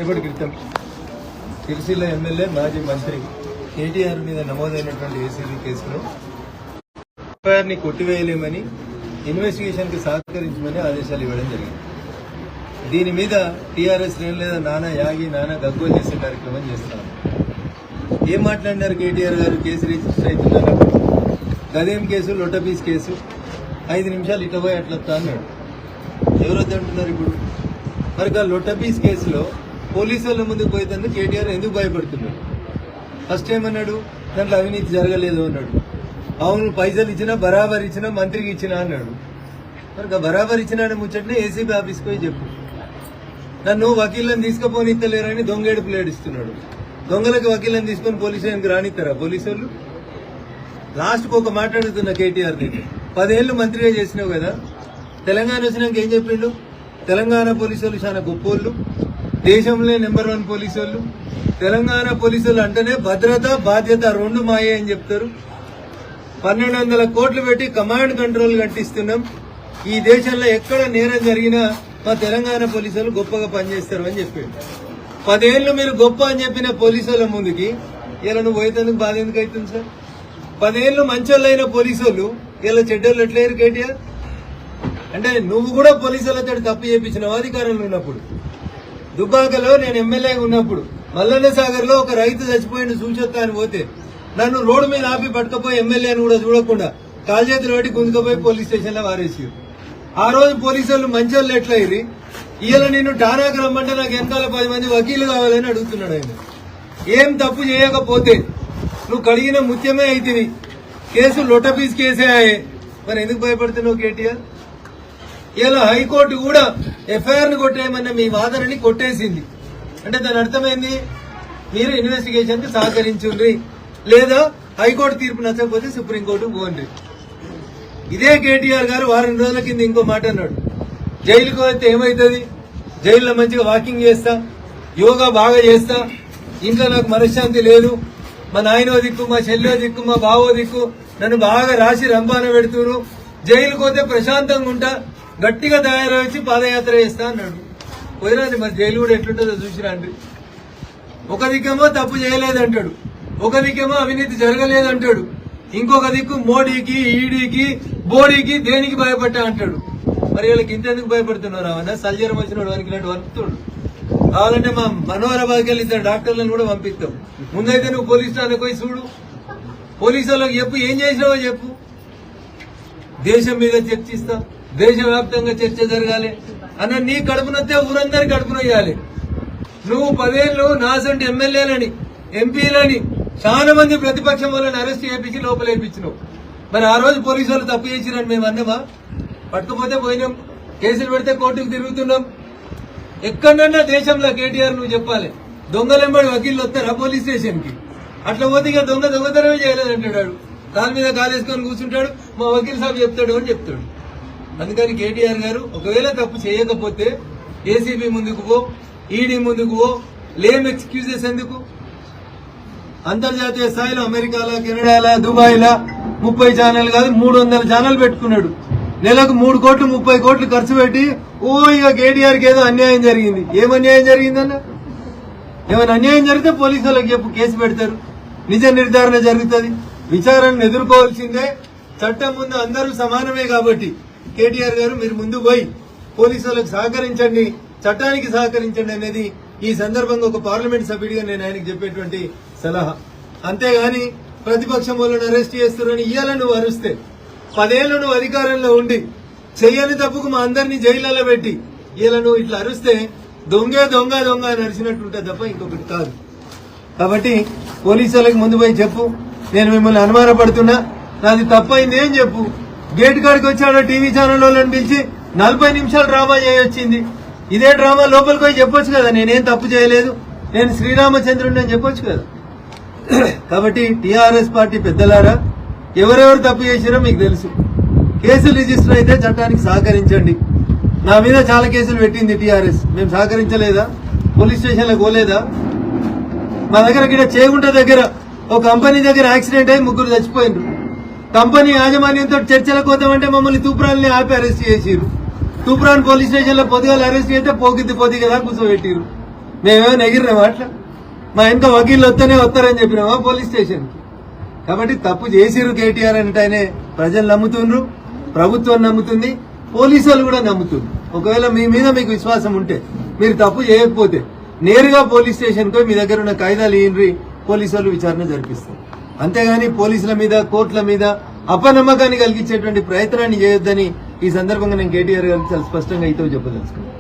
రేపటి క్రితం సిరిసిల్ల ఎమ్మెల్యే మాజీ మంత్రి కేటీఆర్ మీద నమోదైనటువంటి ఏసీబీ కేసులో ఎఫ్ఐఆర్ని కొట్టివేయలేమని ఇన్వెస్టిగేషన్ కి సహకరించమని ఆదేశాలు ఇవ్వడం జరిగింది. దీని మీద టీఆర్ఎస్ శ్రేణులు లేదా నానా యాగి నానా గగ్గోలు చేసే కార్యక్రమం చేస్తున్నారు. ఏం మాట్లాడినారు కేటీఆర్ గారు? కేసు రిజిస్టర్ అవుతున్నారు, గదేం కేసు, లొట్టపీస్ కేసు, 5 నిమిషాలు ఇట్లా పోయి అట్లా అన్నాడు. ఎవరైతే అంటున్నారు ఇప్పుడు? మరి ఆ లొట్టపీస్ కేసులో పోలీసుల ముందుకు పోయేందుకు కేటీఆర్ ఎందుకు భయపడుతున్నాడు? ఫస్ట్ ఏమన్నాడు? దాంట్లో అవినీతి జరగలేదు అన్నాడు. అవును, పైసలు ఇచ్చినా బరాబర్ ఇచ్చినా మంత్రికి ఇచ్చినా అన్నాడు. మరి బరాబర్ ఇచ్చిన ముచ్చటనే ఏసీబీ ఆఫీస్కి పోయి చెప్పు. నన్ను వకీళ్ళని తీసుకుపోనిత్తలేరని దొంగేడుపులు ఏడుస్తున్నాడు. దొంగలకు వకీళ్ళని తీసుకొని పోలీసు స్టేషన్కి రానిస్తారా పోలీసు? లాస్ట్కి ఒక మాట్లాడుతున్న కేటీఆర్ ని 10 ఏళ్లు మంత్రిగా చేసినావు కదా, తెలంగాణ వచ్చినాక ఏం చెప్పిండు? తెలంగాణ పోలీసులు చాలా గొప్పోళ్ళు, దేశంలో నెంబర్ 1 పోలీసులు, తెలంగాణ పోలీసులు అంటేనే భద్రత బాధ్యత 2 మాయే అని చెప్తారు. 1200 కోట్లు పెట్టి కమాండ్ కంట్రోల్ కట్టిస్తున్నాం. ఈ దేశంలో ఎక్కడ నేరం జరిగినా మా తెలంగాణ పోలీసులు గొప్పగా పనిచేస్తారు అని చెప్పాడు. 10 ఏళ్లు మీరు గొప్ప అని చెప్పిన పోలీసుల ముందుకి ఇలా నువ్వు పోయేందుకు బాధ ఎందుకు అవుతుంది సార్? 10 ఏళ్లు మంచోళ్ళైన పోలీసులు ఇలా చెడ్డోళ్ళు ఎట్లేరు కేటీఆర్? అంటే నువ్వు కూడా పోలీసులతో తప్పు చేయించినావు అధికారంలో ఉన్నప్పుడు. దుబ్బాకలో నేను ఎమ్మెల్యేగా ఉన్నప్పుడు మల్లన్న సాగర్ లో ఒక రైతు చచ్చిపోయిన సూచొత్తా అని పోతే నన్ను రోడ్డు మీద ఆపి పట్టుకపోయి ఎమ్మెల్యేని కూడా చూడకుండా కాల్చేతులు పెట్టి గుంజుకపోయి పోలీస్ స్టేషన్ లో వారేసి. ఆ రోజు పోలీసులు మంచోళ్ళు ఎట్లయిరి? ఇవాళ నిన్ను ఠానాకు రమ్మంటే నాకు వెనకాల 10 మంది వకీలు కావాలని అడుగుతున్నాడు ఆయన. ఏం తప్పు చేయకపోతే నువ్వు కడిగిన ముత్యమే అయితివి. కేసు లొట్టపీస్ కేసే అయ్యే. మరి ఎందుకు భయపడుతున్నావు కేటీఆర్? ఇలా హైకోర్టు కూడా ఎఫ్ఐఆర్ ను కొట్టేయమన్న మీ వాదనని కొట్టేసింది. అంటే దాని అర్థమైంది, మీరు ఇన్వెస్టిగేషన్ కి సహకరించుండ్రి, లేదా హైకోర్టు తీర్పు నచ్చకపోతే సుప్రీంకోర్టు పోండి. ఇదే కేటీఆర్ గారు వారం రోజుల కింద ఇంకో మాట అన్నాడు. జైలుకు పోతే ఏమవుతుంది? జైల్లో మంచిగా వాకింగ్ చేస్తా, యోగా బాగా చేస్తా, ఇంట్లో నాకు మనశ్శాంతి లేదు, మా నాయనో దిక్కు, మా చెల్లో దిక్కు, మా బావో దిక్కు నన్ను బాగా రాసి రంపాన పెడుతున్నారు, జైలుకు పోతే ప్రశాంతంగా ఉంటా, గట్టిగా తయారవచ్చి పాదయాత్ర చేస్తా అన్నాడు. కుదరదు. మరి జైలు కూడా ఎట్లుంటుందో చూసిరండి. ఒక దిక్కేమో తప్పు చేయలేదంటాడు, ఒక దిక్కేమో అవినీతి జరగలేదంటాడు, ఇంకొక దిక్కు మోడీకి, ఈడీకి, బోడీకి దేనికి భయపడ్డా అంటాడు. మరి వీళ్ళకి ఇంతెందుకు భయపడుతున్నారు? అవన్న సల్జరం వచ్చినాడు వారికి ఇలాంటి వణుకుతాడు. కావాలంటే మా మనోహరాబాద్కి వెళ్ళి ఇద్దరు డాక్టర్లను కూడా పంపిస్తాం. ముందైతే నువ్వు పోలీస్ స్టేషన్కి పోయి చూడు, పోలీసు వాళ్ళకి చెప్పు ఏం చేసినావో చెప్పు. దేశం మీద చర్చిస్తా, దేశవ్యాప్తంగా చర్చ జరగాలి అన్న నీ కడుపునొస్తే ఊరందరి కడుపునొయ్యాలి. నువ్వు 10 ఏళ్లు నాసంటి ఎమ్మెల్యేలని, ఎంపీలని చాలా మంది ప్రతిపక్షం వాళ్ళని అరెస్ట్ చేయించి లోపలేపించినావు. మరి ఆ రోజు పోలీసు వాళ్ళు తప్పు చేసిరని మేము అన్నామా? పట్టుకుపోతే పోయినాం, కేసులు పెడితే కోర్టుకు తిరుగుతున్నాం. ఎక్కడన్నా దేశంలో కేటీఆర్ నువ్వు చెప్పాలి, దొంగలెంబడి వకీళ్ళు వస్తారా పోలీస్ స్టేషన్ కి? అట్లా పోతే ఇక దొంగతనమే చేయలేదంటాడు, కాలు మీద కాలేసుకొని కూర్చుంటాడు, మా వకీల్ సాబ్ చెప్తాడు అని చెప్తాడు. అందుకని కేటీఆర్ గారు ఒకవేళ తప్పు చేయకపోతే ఏసీబీ ముందుకు పో, ఈడీ ముందుకు పో, లేమ్ ఎక్స్క్యూజెస్ ఎందుకు? అంతర్జాతీయ స్థాయిలో అమెరికాలో, కెనడాలో, దుబాయ్లో 30 ఛానల్ కాదు 300 ఛానల్ పెట్టుకున్నాడు. నెలకు 3 కోట్లు 30 కోట్లు ఖర్చు పెట్టి ఇక కేటీఆర్కి ఏదో అన్యాయం జరిగింది. ఏం అన్యాయం జరిగిందన్న? ఏమైనా అన్యాయం జరిగితే పోలీసు వాళ్ళకి చెప్పు, కేసు పెడతారు, నిజ నిర్ధారణ జరుగుతుంది, విచారణను ఎదుర్కోవాల్సిందే. చట్టం ముందు అందరూ సమానమే కాబట్టి కేటీఆర్ గారు మీరు ముందు పోయి పోలీసు వాళ్ళకి సహకరించండి, చట్టానికి సహకరించండి అనేది ఈ సందర్భంగా ఒక పార్లమెంట్ సభ్యుడిగా నేను ఆయనకు చెప్పేటువంటి సలహా. అంతేగాని ప్రతిపక్షం వాళ్ళని అరెస్ట్ చేస్తున్నారని ఇవాళ నువ్వు అరుస్తే, 10 ఏళ్లు నువ్వు అధికారంలో ఉండి చెయ్యని తప్పుకు మా అందరినీ జైళ్లలో పెట్టి ఇలా నువ్వు ఇట్లా అరుస్తే దొంగ దొంగ దొంగ అని అరిచినట్టుంటుంది తప్ప ఇంకొకటి కాదు. కాబట్టి పోలీసు వాళ్ళకి ముందు పోయి చెప్పు, నేను మిమ్మల్ని అనుమానపడుతున్నా, నాది తప్పైంది ఏం చెప్పు. గేట్ కాడికి వచ్చాడు టీవీ ఛానల్ వాళ్ళని పిలిచి 40 నిమిషాలు డ్రామా చేయొచ్చింది. ఇదే డ్రామా లోపలికి పోయి చెప్పొచ్చు కదా, నేనేం తప్పు చేయలేదు, నేను శ్రీరామచంద్రుడిని అని చెప్పొచ్చు కదా. కాబట్టి టీఆర్ఎస్ పార్టీ పెద్దలారా, ఎవరెవరు తప్పు చేసిరో మీకు తెలుసు. కేసులు రిజిస్టర్ అయితే చట్టానికి సహకరించండి. నా మీద చాలా కేసులు పెట్టింది టీఆర్ఎస్, మేము సహకరించలేదా? పోలీస్ స్టేషన్లకు పోలేదా? మా దగ్గర ఇక్కడ చేగుంట దగ్గర ఒక కంపెనీ దగ్గర యాక్సిడెంట్ అయి 3 చచ్చిపోయినారు. కంపెనీ యాజమాన్యంతో చర్చలకు పోతామంటే మమ్మల్ని తూప్రాన్ని ఆపి అరెస్ట్ చేసిరు. తూప్రాన్ పోలీస్ స్టేషన్ లో పొద్దుగాల అరెస్ట్ చేస్తే పోకిద్ది పొద్దుగా కూర్చోబెట్టిరు. మేమేమో ఎగిరినామా అట్లా? మా వెనక వకీళ్ళు వస్తారని చెప్పినామా పోలీస్ స్టేషన్కి? కాబట్టి తప్పు చేసిరు కేటీఆర్ అంటేనే ప్రజలు నమ్ముతుండ్రు, ప్రభుత్వం నమ్ముతుంది, పోలీసు వాళ్ళు కూడా నమ్ముతుంది. ఒకవేళ మీ మీద మీకు విశ్వాసం ఉంటే, మీరు తప్పు చేయకపోతే నేరుగా పోలీస్ స్టేషన్ పోయి మీ దగ్గర ఉన్న కాయిదాలు ఇయ్యండ్రి, పోలీసు వాళ్ళు విచారణ జరిపిస్తారు. అంతేగాని పోలీసుల మీద, కోర్టుల మీద అపనమ్మకాన్ని కలిగించేటువంటి ప్రయత్నాన్ని చేయొద్దని ఈ సందర్భంగా నేను కేటీఆర్ గారికి చాలా స్పష్టంగా అయితే చెప్పదలుచుకున్నాను.